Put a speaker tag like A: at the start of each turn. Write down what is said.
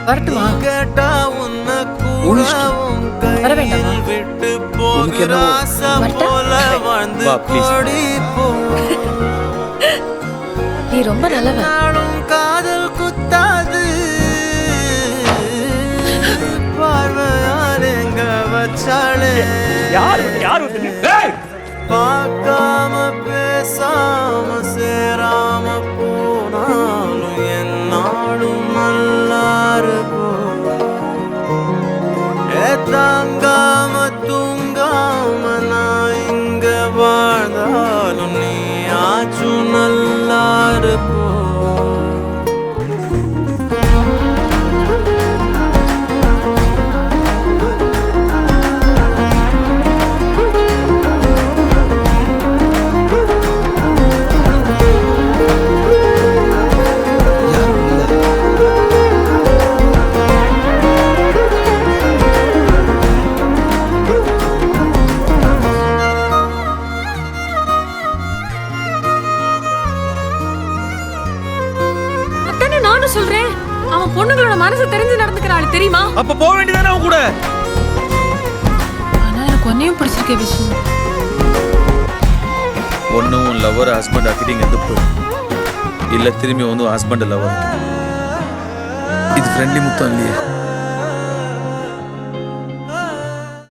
A: வரட்டுமா?
B: உன் இஷ்டம்.
A: வர வேண்டாமா?
B: உனக்கு என்ன வா ப்ளீஸ்.
A: நீ ரொம்ப நல்லவன்.
C: காதல் குத்தாது பார்வையால் எங்க வச்சாலே
B: யார்
C: பார்க்காம பேசாம சேராம போனாலும் என்னாலும் நல்லாரு தாங்காம தூங்காம நான் இங்க வாழ்ந்தாலும் நீ ஆச்சும் நல்லாரு போ.
A: நானும் சொல்றேன், அவன் பொண்ணுங்களோட மனசு தெரிஞ்சு நடந்துக்கிறாள் தெரியுமா?
B: அப்ப போக வேண்டியதானே அவன் கூட.
A: ஆனா எனக்கு ஒன்னையும் பிடிச்சிருக்கே விஷ்ணு.
B: ஒன்னும் லவர் ஹஸ்பண்ட் ஆக்கிட்டீங்க எதுப்பு இல்ல திரும்பி வந்து ஹஸ்பண்ட் லவர். இது ஃப்ரெண்ட்லி முத்தம் இல்லையே.